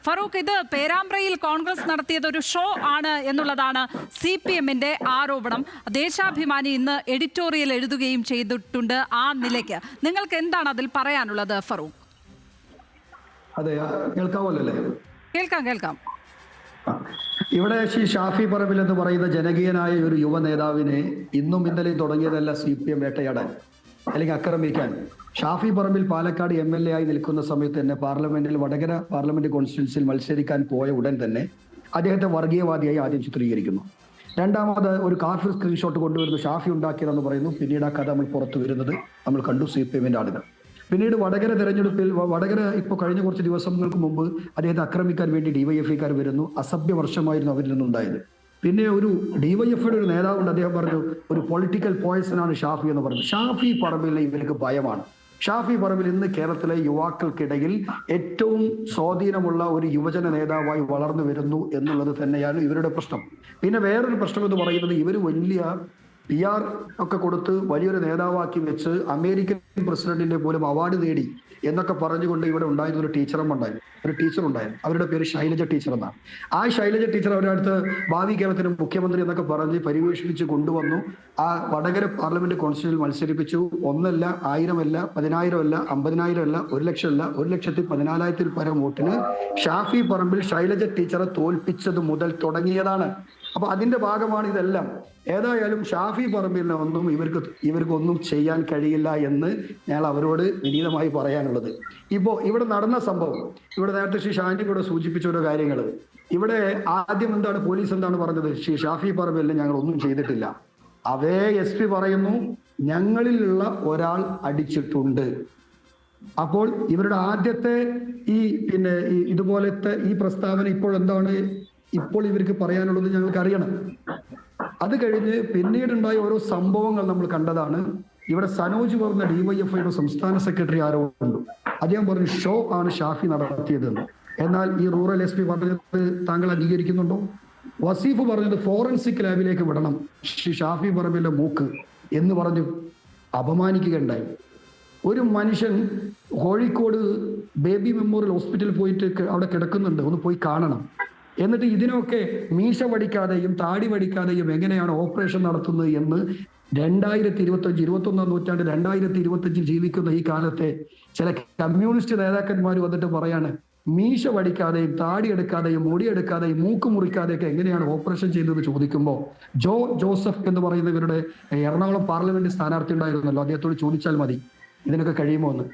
ഫറൂഖ്, ഇത് പേരാമ്പ്രയിൽ കോൺഗ്രസ് നടത്തിയത് ഒരു ഷോ ആണ് എന്നുള്ളതാണ് CPM-ന്റെ ആരോപണം. ദേശാഭിമാനി ഇന്ന് എഡിറ്റോറിയൽ എഴുതുകയും ചെയ്തിട്ടുണ്ട് ആ നിലയ്ക്ക്. നിങ്ങൾക്ക് എന്താണ് അതിൽ പറയാനുള്ളത് ഫറൂഖ്? അതെ, കേൾക്കാമല്ലേ? കേൾക്കാം. ഇവിടെ ശ്രീ ഷാഫി പറമ്പിൽ എന്ന് പറയുന്ന ജനകീയനായ ഒരു യുവ നേതാവിനെ ഇന്നും ഇന്നലെയും തുടങ്ങിയതല്ല CPM വേട്ടയാടാൻ അല്ലെങ്കിൽ ആക്രമിക്കാൻ. ഷാഫി പറമ്പിൽ പാലക്കാട് MLA ആയി നിൽക്കുന്ന സമയത്ത് തന്നെ പാർലമെന്റിൽ വടകര പാർലമെന്റ് കോൺസ്റ്റിറ്റ്യൻസിയിൽ മത്സരിക്കാൻ പോയ ഉടൻ തന്നെ അദ്ദേഹത്തെ വർഗീയവാദിയായി ആദ്യം ചിത്രീകരിക്കുന്നു. രണ്ടാമത് ഒരു കാഫിർ സ്ക്രീൻഷോട്ട് കൊണ്ടുവരുന്നു, ഷാഫി ഉണ്ടാക്കിയതെന്ന് പറയുന്നു. പിന്നീട് ആ കഥ നമ്മൾ പുറത്തു വരുന്നത് നമ്മൾ കണ്ടു, CPM-ന്റെ ആളുകൾ. പിന്നീട് വടകര തെരഞ്ഞെടുപ്പിൽ വടകര ഇപ്പോൾ കഴിഞ്ഞ കുറച്ച് ദിവസങ്ങൾക്ക് മുമ്പ് അദ്ദേഹത്തെ ആക്രമിക്കാൻ വേണ്ടി DYFI-ക്കാർ വരുന്നു. അസഭ്യ വർഷമായിരുന്നു അവരിൽ നിന്നുണ്ടായത്. പിന്നെ ഒരു DYFI-യുടെ ഒരു നേതാവുണ്ട്, അദ്ദേഹം പറഞ്ഞു ഒരു പൊളിറ്റിക്കൽ പോയ്സനാണ് ഷാഫി എന്ന് പറഞ്ഞു. ഷാഫി പറമ്പിലെ ഇവർക്ക് ഭയമാണ്. ഷാഫി പറമ്പിൽ ഇന്ന് കേരളത്തിലെ യുവാക്കൾക്കിടയിൽ ഏറ്റവും സ്വാധീനമുള്ള ഒരു യുവജന നേതാവായി വളർന്നു വരുന്നു എന്നുള്ളത് തന്നെയാണ് ഇവരുടെ പ്രശ്നം. പിന്നെ വേറൊരു പ്രശ്നം എന്ന് പറയുന്നത് ഇവർ വലിയ PR ഒക്കെ കൊടുത്ത് വലിയൊരു നേതാവാക്കി വെച്ച് അമേരിക്കൻ പ്രസിഡന്റിന്റെ പോലും അവാർഡ് നേടി എന്നൊക്കെ പറഞ്ഞുകൊണ്ട് ഇവിടെ ഉണ്ടായിരുന്ന ഒരു ടീച്ചർ ഉണ്ടായിരുന്നു. അവരുടെ പേര് ശൈലജ ടീച്ചർ എന്നാണ്. ആ ശൈലജ ടീച്ചർ അവരുടെ അടുത്ത് ഭാവി കേരളത്തിന് മുഖ്യമന്ത്രി എന്നൊക്കെ പറഞ്ഞ് പരിവേഷിപ്പിച്ച് കൊണ്ടുവന്നു. ആ വടകര പാർലമെന്റ് കോൺസ്റ്റിറ്റ്യൂഷനിൽ മത്സരിപ്പിച്ചു. 1 അല്ല, 1000 അല്ല, 10,000 അല്ല, 50,000 അല്ല, 1 ലക്ഷം അല്ല, 1,14,000 പരം വോട്ടിന് ഷാഫി പറമ്പിൽ ശൈലജ ടീച്ചറെ തോൽപ്പിച്ചത് മുതൽ തുടങ്ങിയതാണ്. അപ്പൊ അതിന്റെ ഭാഗമാണ് ഇതെല്ലാം. ഏതായാലും ഷാഫി പറമ്പിലിനെ ഒന്നും ഇവർക്കൊന്നും ചെയ്യാൻ കഴിയില്ല എന്ന് ഞാൻ അവരോട് വിനീതമായി പറയാനുള്ളത്. ഇപ്പോ ഇവിടെ നടന്ന സംഭവം, ഇവിടെ നേരത്തെ ശ്രീ ഷാൻഡി കൂടെ സൂചിപ്പിച്ച ഓരോ കാര്യങ്ങൾ. ഇവിടെ ആദ്യം എന്താണ് പോലീസ് എന്താണ് പറഞ്ഞത്? ശ്രീ ഷാഫി പറമ്പിലിനെ ഞങ്ങൾ ഒന്നും ചെയ്തിട്ടില്ല. അതേ SP പറയുന്നു ഞങ്ങളിലുള്ള ഒരാൾ അടിച്ചിട്ടുണ്ട്. അപ്പോൾ ഇവരുടെ ആദ്യത്തെ ഇതുപോലത്തെ ഈ പ്രസ്താവന ഇപ്പോൾ ഇവർക്ക് പറയാനുള്ളത് ഞങ്ങൾക്ക് അറിയണം. അത് കഴിഞ്ഞ് പിന്നീടുണ്ടായ ഓരോ സംഭവങ്ങൾ നമ്മൾ കണ്ടതാണ്. ഇവിടെ സനോജ് പറഞ്ഞ DYFI-യുടെ സംസ്ഥാന സെക്രട്ടറി ആരോ ഉണ്ട്, അദ്ദേഹം പറഞ്ഞു ഷോ ആണ് ഷാഫി നടത്തിയതെന്ന്. എന്നാൽ ഈ റൂറൽ SP പറഞ്ഞത് താങ്കൾ അംഗീകരിക്കുന്നുണ്ടോ? വസീഫ് പറഞ്ഞത് ഫോറൻസിക് ലാബിലേക്ക് വിടണം ഷാഫി പറമ്പിന്റെ മൂക്ക് എന്ന് പറഞ്ഞു അപമാനിക്കുകയുണ്ടായി. ഒരു മനുഷ്യൻ കോഴിക്കോട് ബേബി മെമ്മോറിയൽ ഹോസ്പിറ്റലിൽ പോയിട്ട് അവിടെ കിടക്കുന്നുണ്ട്, ഒന്ന് പോയി കാണണം. എന്നിട്ട് ഇതിനൊക്കെ മീശ വടിക്കാതെയും താടി വടിക്കാതെയും എങ്ങനെയാണ് ഓപ്പറേഷൻ നടത്തുന്നത് എന്ന് 2025 21-ാം നൂറ്റാണ്ട് 2025 ജീവിക്കുന്ന ഈ കാലത്തെ ചില കമ്മ്യൂണിസ്റ്റ് നേതാക്കന്മാർ വന്നിട്ട് പറയാണ് മീശ വടിക്കാതെയും താടി എടുക്കാതെയും മുടിയെടുക്കാതെയും മൂക്ക് മുറിക്കാതെയൊക്കെ എങ്ങനെയാണ് ഓപ്പറേഷൻ ചെയ്തതെന്ന് ചോദിക്കുമ്പോൾ ജോസഫ് എന്ന് പറയുന്നവരുടെ എറണാകുളം പാർലമെന്റ് സ്ഥാനാർത്ഥി ഉണ്ടായിരുന്നല്ലോ, അദ്ദേഹത്തോട് ചോദിച്ചാൽ മതി ഇതിനൊക്കെ കഴിയുമോ എന്ന്.